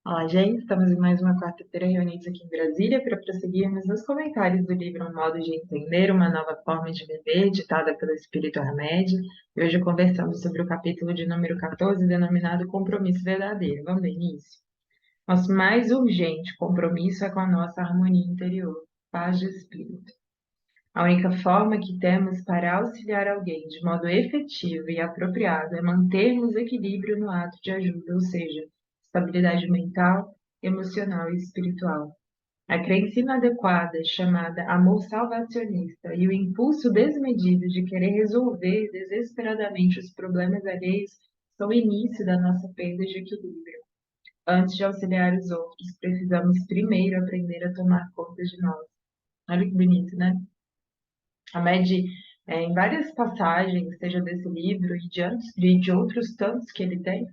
Olá, gente. Estamos em mais uma quarta-feira reunidos aqui em Brasília para prosseguirmos nos comentários do livro Um Modo de Entender, Uma Nova Forma de Viver, ditada pelo Espírito Remédio. E hoje conversamos sobre o capítulo de número 14, denominado Compromisso Verdadeiro. Vamos dar início? Nosso mais urgente compromisso é com a nossa harmonia interior, paz de espírito. A única forma que temos para auxiliar alguém de modo efetivo e apropriado é mantermos equilíbrio no ato de ajuda, ou seja, estabilidade mental, emocional e espiritual. A crença inadequada, chamada amor salvacionista, e o impulso desmedido de querer resolver desesperadamente os problemas alheios são o início da nossa perda de equilíbrio. Antes de auxiliar os outros, precisamos primeiro aprender a tomar conta de nós. Olha que bonito, né? A Med, em várias passagens, seja desse livro e de outros tantos que ele tem,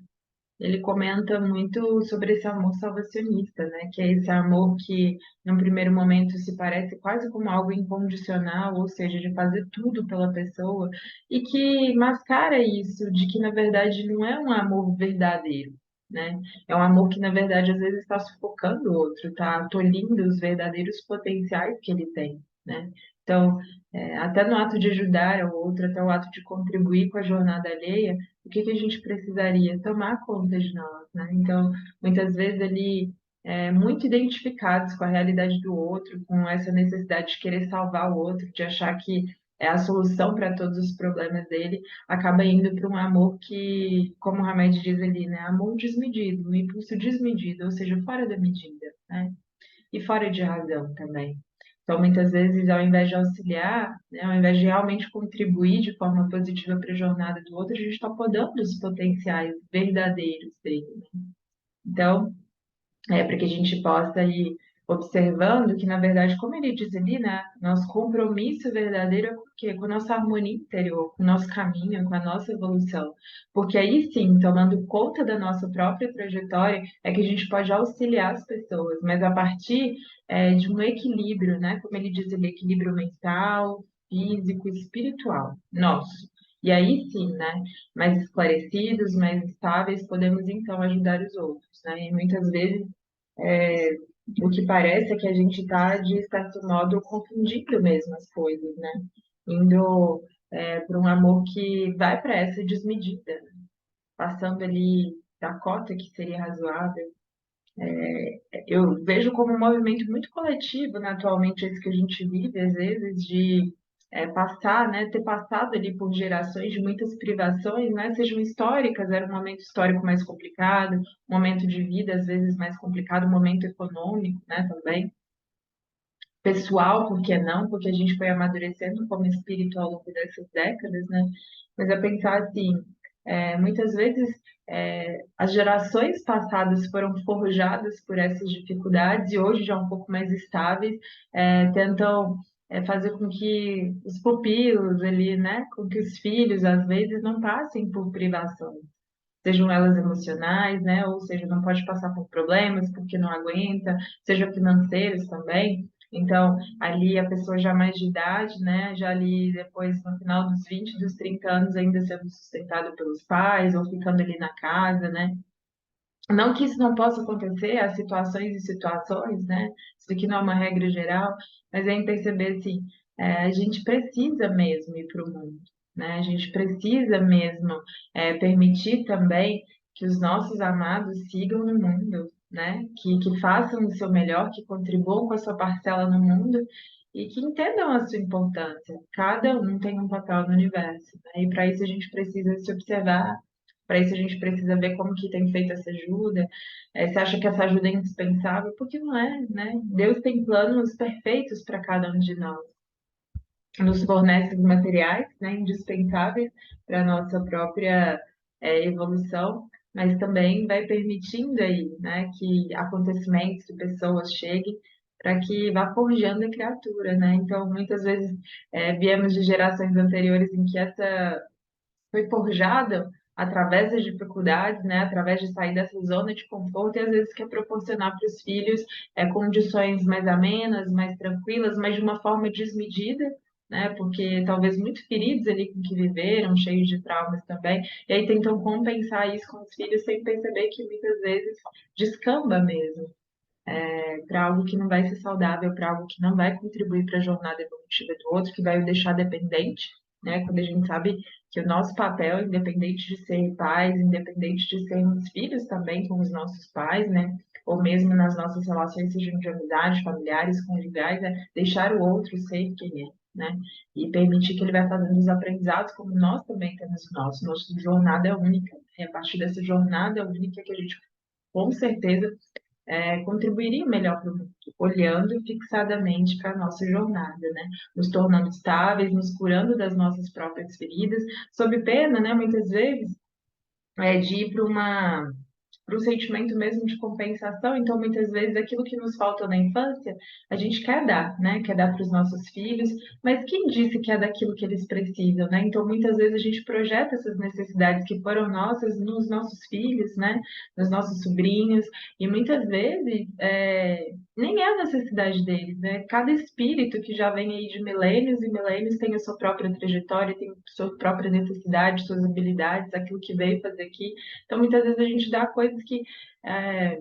ele comenta muito sobre esse amor salvacionista, né? Que é esse amor que, num primeiro momento, se parece quase como algo incondicional, ou seja, de fazer tudo pela pessoa, e que mascara isso de que, na verdade, não é um amor verdadeiro, né? É um amor que, na verdade, às vezes está sufocando o outro, está tolhindo os verdadeiros potenciais que ele tem, né? Então, até no ato de ajudar o outro, até o ato de contribuir com a jornada alheia, o que que a gente precisaria? Tomar conta de nós, né? Então, muitas vezes ali, muito identificados com a realidade do outro, com essa necessidade de querer salvar o outro, de achar que é a solução para todos os problemas dele, acaba indo para um amor que, como o Hamed diz ali, né? Amor desmedido, um impulso desmedido, ou seja, fora da medida, né? E fora de razão também. Então, muitas vezes, ao invés de auxiliar, né, ao invés de realmente contribuir de forma positiva para a jornada do outro, a gente está podando os potenciais verdadeiros dele, né? Então, para que a gente possa ir observando que, na verdade, como ele diz ali, né, nosso compromisso verdadeiro é com o quê? Com a nossa harmonia interior, com o nosso caminho, com a nossa evolução. Porque aí sim, tomando conta da nossa própria trajetória, é que a gente pode auxiliar as pessoas, mas a partir de um equilíbrio, né, como ele diz ali, equilíbrio mental, físico e espiritual, nosso. E aí sim, né, mais esclarecidos, mais estáveis, podemos então ajudar os outros, né? E muitas vezes é, o que parece é que a gente está, de certo modo, confundindo mesmo as coisas, né? Indo para um amor que vai para essa desmedida, né? Passando ali da cota que seria razoável. Eu vejo como um movimento muito coletivo, né, atualmente, esse que a gente vive, às vezes, de passar, né, ter passado ali por gerações de muitas privações, né, sejam históricas, era um momento histórico mais complicado, um momento de vida, às vezes, mais complicado, um momento econômico, né, também. Pessoal, por que não? Porque a gente foi amadurecendo como espírito ao longo dessas décadas, né? Mas é pensar assim, muitas vezes as gerações passadas foram forjadas por essas dificuldades e hoje já um pouco mais estáveis, tentam fazer com que os pupilos ali, né, com que os filhos às vezes não passem por privações, sejam elas emocionais, né, ou seja, não pode passar por problemas porque não aguenta, seja financeiros também. Então, ali a pessoa já mais de idade, né, já ali depois no final dos 20, dos 30 anos ainda sendo sustentada pelos pais ou ficando ali na casa, né? Não que isso não possa acontecer, há situações e situações, né? Isso aqui não é uma regra geral, mas é em perceber assim, a gente precisa mesmo ir para o mundo, né? A gente precisa mesmo permitir também que os nossos amados sigam no mundo, né? Que façam o seu melhor, que contribuam com a sua parcela no mundo e que entendam a sua importância. Cada um tem um papel no universo, né? E para isso a gente precisa se observar, para isso a gente precisa ver como que tem feito essa ajuda. Você acha que essa ajuda é indispensável? Porque não é, né? Deus tem planos perfeitos para cada um de nós. Nos fornece os materiais, né, indispensáveis para a nossa própria evolução, mas também vai permitindo aí, né, que acontecimentos, que pessoas cheguem para que vá forjando a criatura, né? Então, muitas vezes viemos de gerações anteriores em que essa foi forjada através das dificuldades, né, através de sair dessa zona de conforto e às vezes quer proporcionar para os filhos condições mais amenas, mais tranquilas, mas de uma forma desmedida, né? Porque talvez muito feridos ali com o que viveram, cheios de traumas também, e aí tentam compensar isso com os filhos sem perceber que muitas vezes descamba mesmo para algo que não vai ser saudável, para algo que não vai contribuir para a jornada evolutiva do outro, que vai o deixar dependente, né? Quando a gente sabe que o nosso papel, independente de ser pais, independente de sermos filhos também com os nossos pais, né? Ou mesmo nas nossas relações, sejam de amizade, familiares, conjugais, é deixar o outro ser quem é, né? E permitir que ele vai fazendo os aprendizados como nós também temos o nosso. Nossa jornada é única. E a partir dessa jornada única que a gente, com certeza, contribuiria melhor para o mundo, olhando fixadamente para a nossa jornada, né? Nos tornando estáveis, nos curando das nossas próprias feridas, sob pena, né, muitas vezes, de ir para o sentimento mesmo de compensação. Então, muitas vezes, aquilo que nos falta na infância, a gente quer dar, né? Quer dar para os nossos filhos, mas quem disse que é daquilo que eles precisam, né? Então, muitas vezes, a gente projeta essas necessidades que foram nossas nos nossos filhos, né? Nos nossos sobrinhos, e muitas vezes nem é a necessidade deles, né? Cada espírito que já vem aí de milênios e milênios tem a sua própria trajetória, tem a sua própria necessidade, suas habilidades, aquilo que veio fazer aqui. Então, muitas vezes a gente dá coisas que é,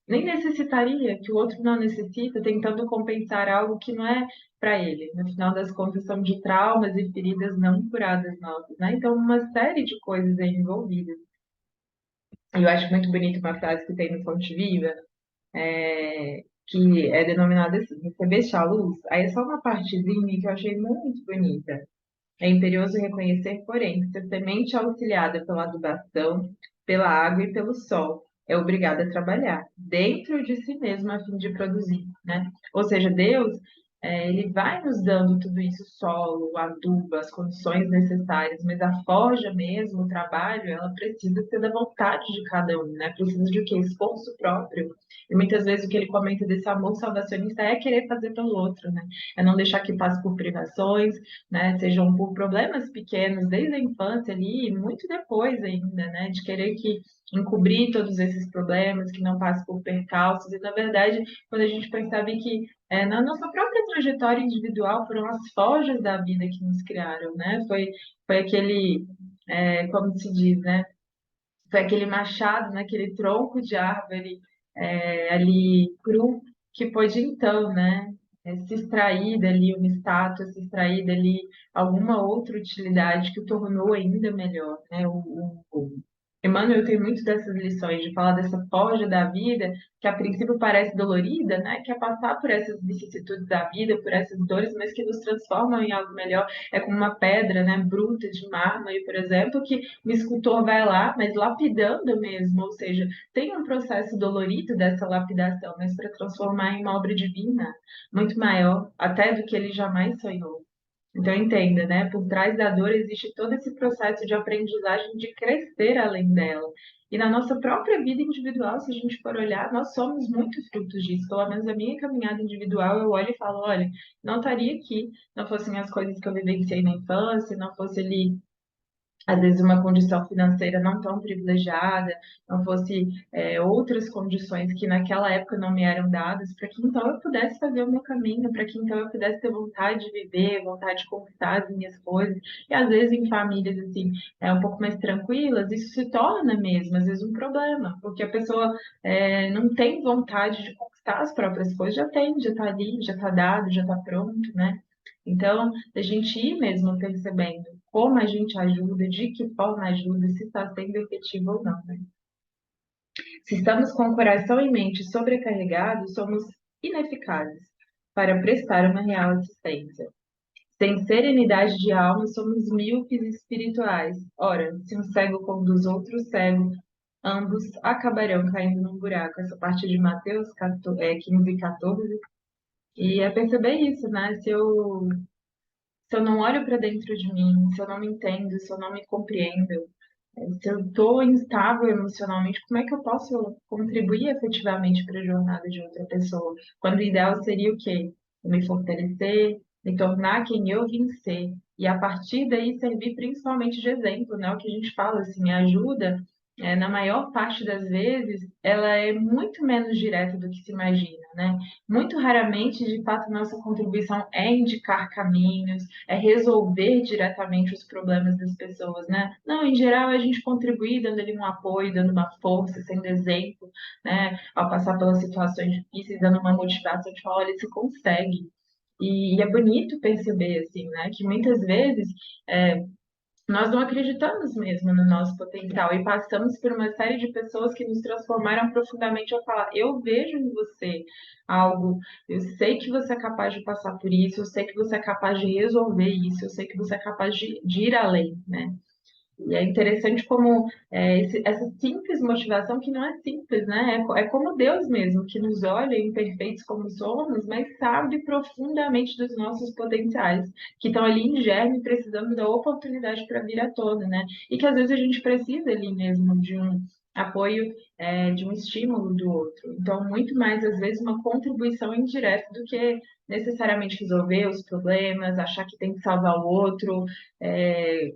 nem necessitaria, que o outro não necessita, tentando compensar algo que não é para ele. No final das contas, são de traumas e feridas não curadas nossas, né? Então, uma série de coisas aí envolvidas. E eu acho muito bonito uma frase que tem no Fonte Viva, que é denominada assim: recebeste a luz. Aí é só uma partezinha que eu achei muito bonita. É imperioso reconhecer, porém, que se a semente é auxiliada pela adubação, pela água e pelo sol, é obrigada a trabalhar dentro de si mesma a fim de produzir, né? Ou seja, Deus, ele vai nos dando tudo isso, o solo, o adubo, as condições necessárias, mas a forja mesmo, o trabalho, ela precisa ser da vontade de cada um, né? Precisa de o quê? Esforço próprio. E muitas vezes o que ele comenta desse amor salvacionista é querer fazer pelo outro, né? É não deixar que passe por privações, né? Sejam por problemas pequenos desde a infância ali, e muito depois ainda, né? De querer que encobrir todos esses problemas, que não passe por percalços, e na verdade, quando a gente percebe que na nossa própria trajetória individual foram as forjas da vida que nos criaram, né? Foi aquele, como se diz, né? Foi aquele machado, né? Aquele tronco de árvore ali cru que pôde então, né? Se extrair dali uma estátua, se extrair dali alguma outra utilidade que o tornou ainda melhor, né? O Emmanuel tem muito dessas lições, de falar dessa forja da vida, que a princípio parece dolorida, né? Que é passar por essas vicissitudes da vida, por essas dores, mas que nos transformam em algo melhor. É como uma pedra, né? Bruta de mármore, por exemplo, que o escultor vai lá, mas lapidando mesmo, ou seja, tem um processo dolorido dessa lapidação, mas para transformar em uma obra divina, muito maior, até do que ele jamais sonhou. Então, entenda, né? Por trás da dor existe todo esse processo de aprendizagem de crescer além dela. E na nossa própria vida individual, se a gente for olhar, nós somos muito frutos disso. Pelo menos a minha caminhada individual, eu olho e falo, olha, não estaria aqui, não fossem as coisas que eu vivenciei na infância, não fosse ali às vezes uma condição financeira não tão privilegiada, não fosse outras condições que naquela época não me eram dadas, para que então eu pudesse fazer o meu caminho, para que então eu pudesse ter vontade de viver, vontade de conquistar as minhas coisas. E às vezes em famílias assim, um pouco mais tranquilas, isso se torna mesmo, às vezes um problema, porque a pessoa não tem vontade de conquistar as próprias coisas, já tem, já está ali, já está dado, já está pronto, né? Então, a gente ir mesmo percebendo como a gente ajuda, de que forma ajuda, se está sendo efetivo ou não, né? Se estamos com o coração e mente sobrecarregados, somos ineficazes para prestar uma real assistência. Sem serenidade de alma, somos míopes espirituais. Ora, se um cego conduz outro cego, ambos acabarão caindo num buraco. Essa parte de Mateus 15 e 14. E é perceber isso, né? Se eu não olho para dentro de mim, se eu não me entendo, se eu não me compreendo, se eu estou instável emocionalmente, como é que eu posso contribuir efetivamente para a jornada de outra pessoa? Quando o ideal seria o quê? Eu me fortalecer, me tornar quem eu vim ser. E a partir daí servir principalmente de exemplo, né? O que a gente fala, assim, ajuda na maior parte das vezes, ela é muito menos direta do que se imagina, né? Muito raramente, de fato, nossa contribuição é indicar caminhos, é resolver diretamente os problemas das pessoas, né? Não, em geral, é a gente contribuir dando ali um apoio, dando uma força, sendo exemplo, né? Ao passar pelas situações difíceis, dando uma motivação de falar, olha, você consegue. E é bonito perceber, assim, né? Que muitas vezes nós não acreditamos mesmo no nosso potencial e passamos por uma série de pessoas que nos transformaram profundamente ao falar: eu vejo em você algo, eu sei que você é capaz de passar por isso, eu sei que você é capaz de resolver isso, eu sei que você é capaz de ir além, né? E é interessante como essa simples motivação, que não é simples, né? É como Deus mesmo, que nos olha imperfeitos como somos, mas sabe profundamente dos nossos potenciais, que estão ali em germe, precisando da oportunidade para vir à tona, né? E que às vezes a gente precisa ali mesmo de um apoio, de um estímulo do outro. Então, muito mais, às vezes, uma contribuição indireta do que necessariamente resolver os problemas, achar que tem que salvar o outro, é,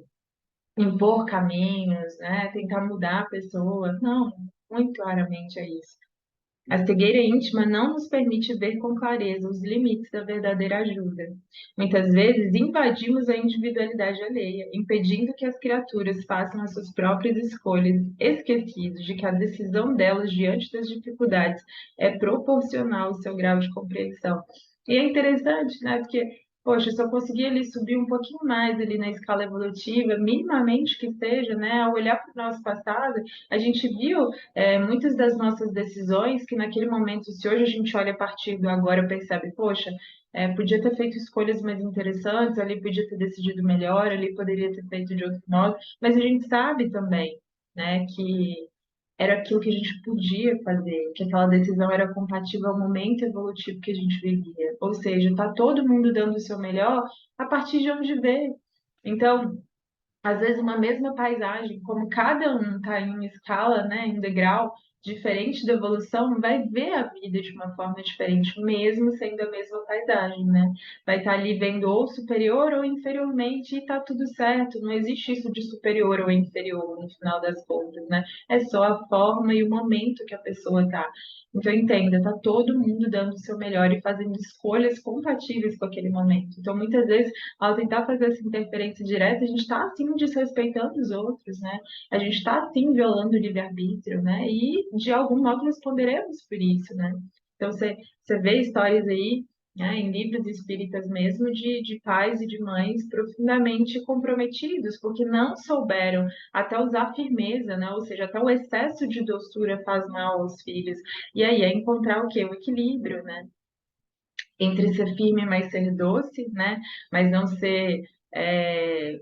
impor caminhos, né? Tentar mudar a pessoa. Não, muito raramente é isso. A cegueira íntima não nos permite ver com clareza os limites da verdadeira ajuda. Muitas vezes invadimos a individualidade alheia, impedindo que as criaturas façam as suas próprias escolhas, esquecidos de que a decisão delas diante das dificuldades é proporcional ao seu grau de compreensão. E é interessante, né? Porque, poxa, se eu conseguir ali subir um pouquinho mais ali na escala evolutiva, minimamente que seja, né? Ao olhar para o nosso passado, a gente viu muitas das nossas decisões, que naquele momento, se hoje a gente olha a partir do agora, percebe, poxa, podia ter feito escolhas mais interessantes, ali podia ter decidido melhor, ali poderia ter feito de outro modo, mas a gente sabe também, né, que era aquilo que a gente podia fazer, que aquela decisão era compatível ao momento evolutivo que a gente vivia. Ou seja, está todo mundo dando o seu melhor a partir de onde vê. Então, às vezes uma mesma paisagem, como cada um está em uma escala, né, em um degrau diferente da evolução, vai ver a vida de uma forma diferente, mesmo sendo a mesma paisagem, né? Vai estar ali vendo ou superior ou inferiormente e está tudo certo. Não existe isso de superior ou inferior no final das contas, né? É só a forma e o momento que a pessoa está. Então entenda, tá todo mundo dando o seu melhor e fazendo escolhas compatíveis com aquele momento. Então muitas vezes ao tentar fazer essa interferência direta, a gente está assim desrespeitando os outros, né? A gente está assim violando o livre-arbítrio, né? E de algum modo responderemos por isso, né? Então você vê histórias aí, né, em livros espíritas mesmo, de pais e de mães profundamente comprometidos, porque não souberam até usar firmeza, né? Ou seja, até o excesso de doçura faz mal aos filhos. E aí é encontrar o quê? O equilíbrio, né? Entre ser firme, mas ser doce, né? Mas não ser,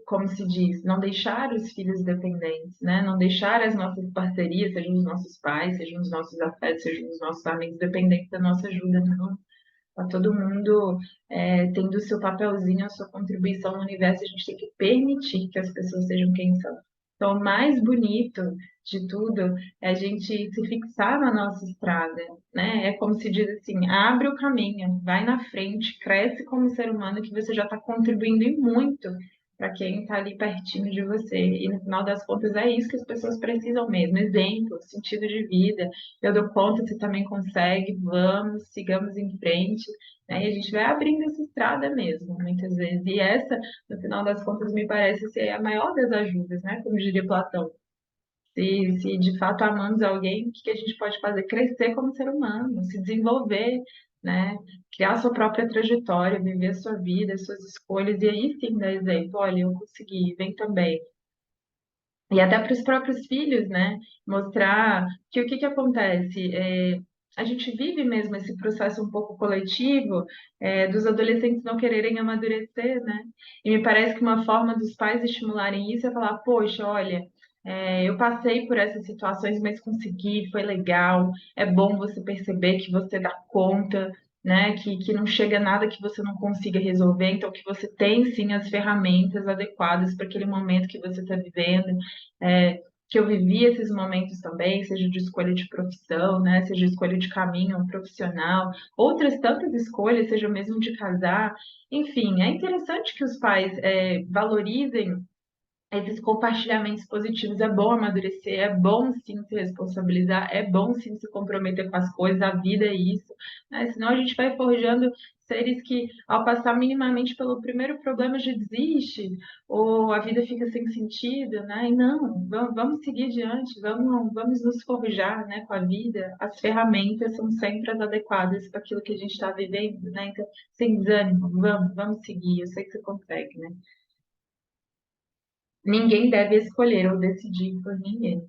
como se diz, não deixar os filhos dependentes, né? Não deixar as nossas parcerias, sejam os nossos pais, sejam os nossos afetos, sejam os nossos amigos, dependentes da nossa ajuda, não. Tá todo mundo tendo o seu papelzinho, a sua contribuição no universo, a gente tem que permitir que as pessoas sejam quem são. Então, o mais bonito de tudo é a gente se fixar na nossa estrada, né? É como se diz assim, abre o caminho, vai na frente, cresce como ser humano que você já está contribuindo e muito para quem está ali pertinho de você. E no final das contas é isso que as pessoas precisam mesmo, exemplo, sentido de vida. Eu dou conta, você também consegue, vamos, sigamos em frente, né? E a gente vai abrindo essa estrada mesmo, muitas vezes. E essa, no final das contas, me parece ser a maior das ajudas, né? Como diria Platão. Se de fato amamos alguém, o que que a gente pode fazer? Crescer como ser humano, se desenvolver, né? Criar sua própria trajetória, viver a sua vida, as suas escolhas, e aí sim dar exemplo. Olha, eu consegui, vem também. E até para os próprios filhos, né? Mostrar que o que que acontece? A gente vive mesmo esse processo um pouco coletivo, dos adolescentes não quererem amadurecer, né? E me parece que uma forma dos pais estimularem isso é falar: poxa, olha, eu passei por essas situações, mas consegui, foi legal. É bom você perceber que você dá conta, né? Que não chega nada que você não consiga resolver, então que você tem sim as ferramentas adequadas para aquele momento que você está vivendo, que eu vivi esses momentos também, seja de escolha de profissão, né, seja de escolha de caminho profissional, outras tantas escolhas, seja mesmo de casar, enfim, é interessante que os pais valorizem esses compartilhamentos positivos. É bom amadurecer, é bom sim se responsabilizar, é bom sim se comprometer com as coisas, a vida é isso, né? Senão a gente vai forjando seres que, ao passar minimamente pelo primeiro problema, já desiste, ou a vida fica sem sentido, né? E não, vamos seguir adiante, vamos nos forjar, né, com a vida. As ferramentas são sempre as adequadas para aquilo que a gente está vivendo, né? Então, sem desânimo, vamos seguir, eu sei que você consegue, né? Ninguém deve escolher ou decidir por ninguém.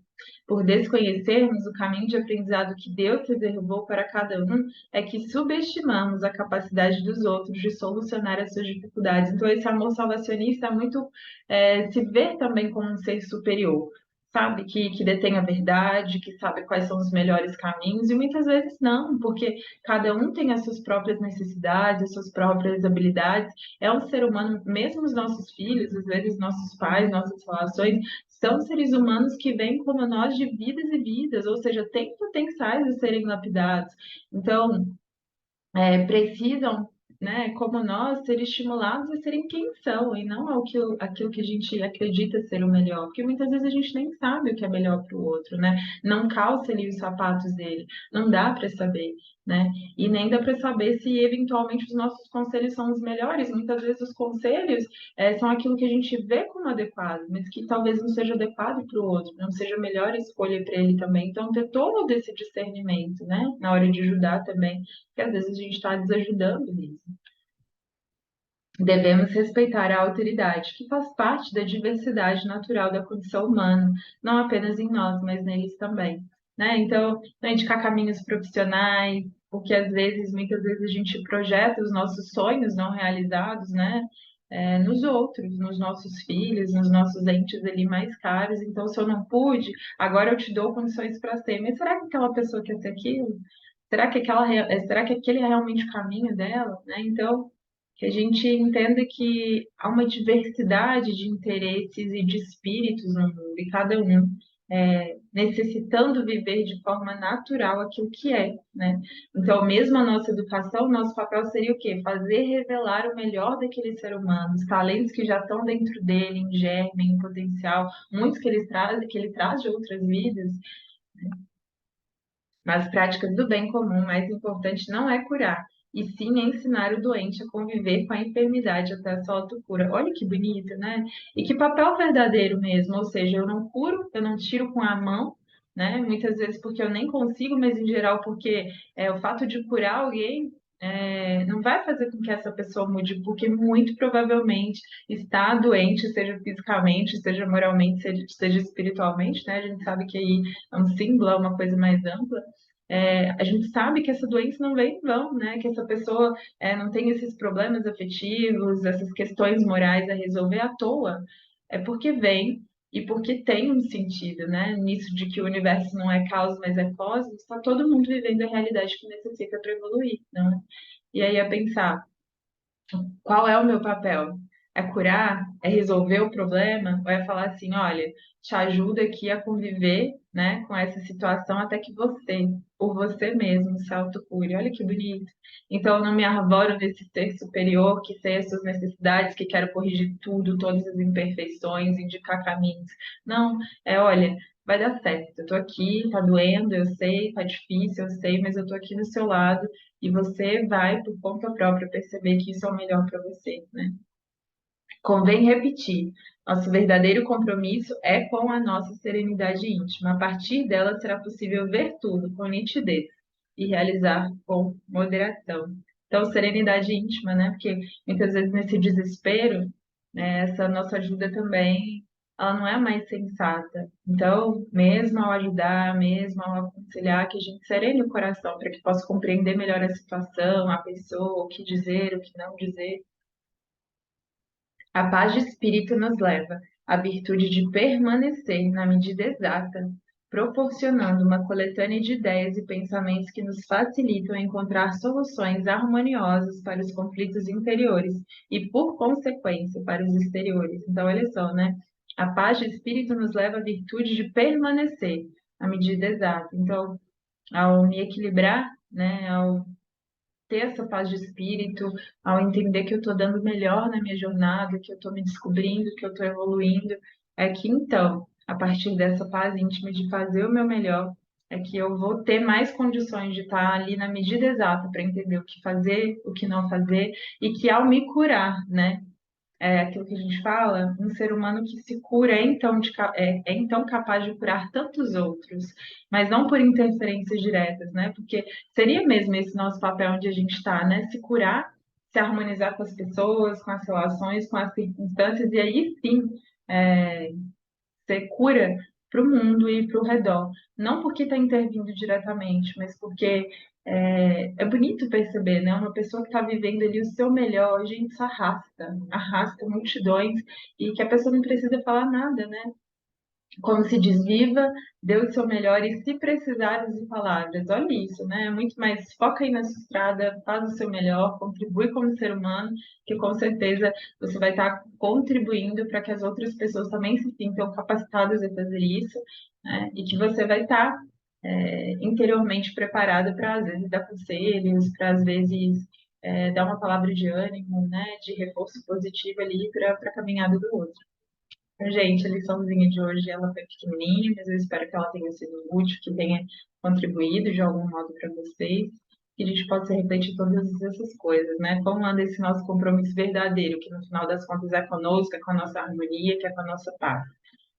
Por desconhecermos o caminho de aprendizado que Deus reservou para cada um, é que subestimamos a capacidade dos outros de solucionar as suas dificuldades. Então, esse amor salvacionista é muito se vê também como um ser superior, sabe? Que detém a verdade, que sabe quais são os melhores caminhos, e muitas vezes não, porque cada um tem as suas próprias necessidades, as suas próprias habilidades. É um ser humano, mesmo os nossos filhos, às vezes nossos pais, nossas relações, são seres humanos que vêm como nós de vidas e vidas, ou seja, têm potenciais a serem lapidados. Então, precisam, né, como nós, ser estimulados a serem quem são e não aquilo que a gente acredita ser o melhor, porque muitas vezes a gente nem sabe o que é melhor para o outro, né? Não calça ali os sapatos dele, não dá para saber, né? E nem dá para saber se eventualmente os nossos conselhos são os melhores. Muitas vezes os conselhos são aquilo que a gente vê como adequado, mas que talvez não seja adequado para o outro, não seja a melhor escolha para ele também. Então, ter todo esse discernimento, né, na hora de ajudar também, porque às vezes a gente está desajudando nisso. Devemos respeitar a alteridade, que faz parte da diversidade natural da condição humana, não apenas em nós, mas neles também. Né? Então, não indicar caminhos profissionais, porque às vezes, muitas vezes, a gente projeta os nossos sonhos não realizados, né? Nos outros, nos nossos filhos, nos nossos entes ali mais caros. Então, se eu não pude, agora eu te dou condições para ser. Mas será que aquela pessoa quer ser aquilo? Será que aquele é realmente o caminho dela, né? Então, que a gente entenda que há uma diversidade de interesses e de espíritos no mundo, e cada um necessitando viver de forma natural aquilo que é, né? Então, mesmo a nossa educação, nosso papel seria o quê? Fazer revelar o melhor daquele ser humano, os talentos que já estão dentro dele, em germe, em potencial, muitos que ele traz de outras vidas. Nas práticas do bem comum, o mais importante não é curar, e sim ensinar o doente a conviver com a enfermidade até a sua autocura. Olha que bonito, né? E que papel verdadeiro mesmo, ou seja, eu não curo, eu não tiro com a mão, né? Muitas vezes porque eu nem consigo, mas em geral porque o fato de curar alguém não vai fazer com que essa pessoa mude, porque muito provavelmente está doente, seja fisicamente, seja moralmente, seja espiritualmente, né? A gente sabe que aí é um símbolo, é uma coisa mais ampla. A gente sabe que essa doença não vem em vão, né? Que essa pessoa não tem esses problemas afetivos, essas questões morais a resolver à toa. É porque vem e porque tem um sentido, né? Nisso de que o universo não é caos, mas é cosmos, está todo mundo vivendo a realidade que necessita para evoluir, né? E aí é pensar, qual é o meu papel? É curar? É resolver o problema? Ou é falar assim, olha, te ajuda aqui a conviver, né, com essa situação até que você, por você mesmo, se autocure. Olha que bonito. Então, eu não me arvoro nesse ser superior que sei as suas necessidades, que quero corrigir tudo, todas as imperfeições, indicar caminhos. Não, olha, vai dar certo. Eu tô aqui, tá doendo, eu sei, tá difícil, eu sei, mas eu tô aqui do seu lado e você vai, por conta própria, perceber que isso é o melhor para você, né? Convém repetir: nosso verdadeiro compromisso é com a nossa serenidade íntima. A partir dela será possível ver tudo com nitidez e realizar com moderação. Então, serenidade íntima, né? Porque muitas vezes nesse desespero, né, essa nossa ajuda também, ela não é a mais sensata. Então, mesmo ao ajudar, mesmo ao aconselhar, que a gente serene o coração para que possa compreender melhor a situação, a pessoa, o que dizer, o que não dizer. A paz de espírito nos leva à virtude de permanecer na medida exata, proporcionando uma coletânea de ideias e pensamentos que nos facilitam encontrar soluções harmoniosas para os conflitos interiores e, por consequência, para os exteriores. Então, olha só, né? A paz de espírito nos leva à virtude de permanecer na medida exata. Então, ao me equilibrar, né, ao ter essa paz de espírito, ao entender que eu estou dando o melhor na minha jornada, que eu estou me descobrindo, que eu estou evoluindo, é que então, a partir dessa paz íntima de fazer o meu melhor, é que eu vou ter mais condições de estar ali na medida exata para entender o que fazer, o que não fazer, e que ao me curar, né? É aquilo que a gente fala, um ser humano que se cura é então, é então capaz de curar tantos outros, mas não por interferências diretas, né? Porque seria mesmo esse nosso papel onde a gente está, né? Se curar, se harmonizar com as pessoas, com as relações, com as circunstâncias, e aí sim é, ser cura para o mundo e para o redor. Não porque está intervindo diretamente, mas porque é bonito perceber, né? Uma pessoa que está vivendo ali o seu melhor, a gente se arrasta, arrasta multidões e que a pessoa não precisa falar nada, né? Como se diz, viva, dê o seu melhor e se precisar de palavras, olha isso, né? É muito mais foca aí nessa estrada, faz o seu melhor, contribui como ser humano, que com certeza você vai estar contribuindo para que as outras pessoas também se sintam capacitadas a fazer isso, né? E que você vai estar interiormente preparado para, às vezes, dar conselhos, para, às vezes, dar uma palavra de ânimo, né? De reforço positivo ali para a caminhada do outro. Gente, a liçãozinha de hoje ela foi pequenininha, mas eu espero que ela tenha sido útil, que tenha contribuído de algum modo para vocês, que a gente possa refletir todas essas coisas, né? Como anda esse nosso compromisso verdadeiro, que no final das contas é conosco, é com a nossa harmonia, que é com a nossa paz.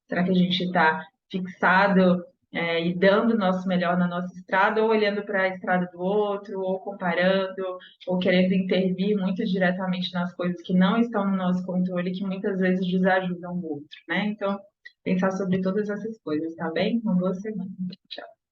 Será que a gente está fixado, e dando o nosso melhor na nossa estrada, ou olhando para a estrada do outro, ou comparando, ou querendo intervir muito diretamente nas coisas que não estão no nosso controle, que muitas vezes desajudam o outro, né? Então, pensar sobre todas essas coisas, tá bem? Uma boa semana. Tchau.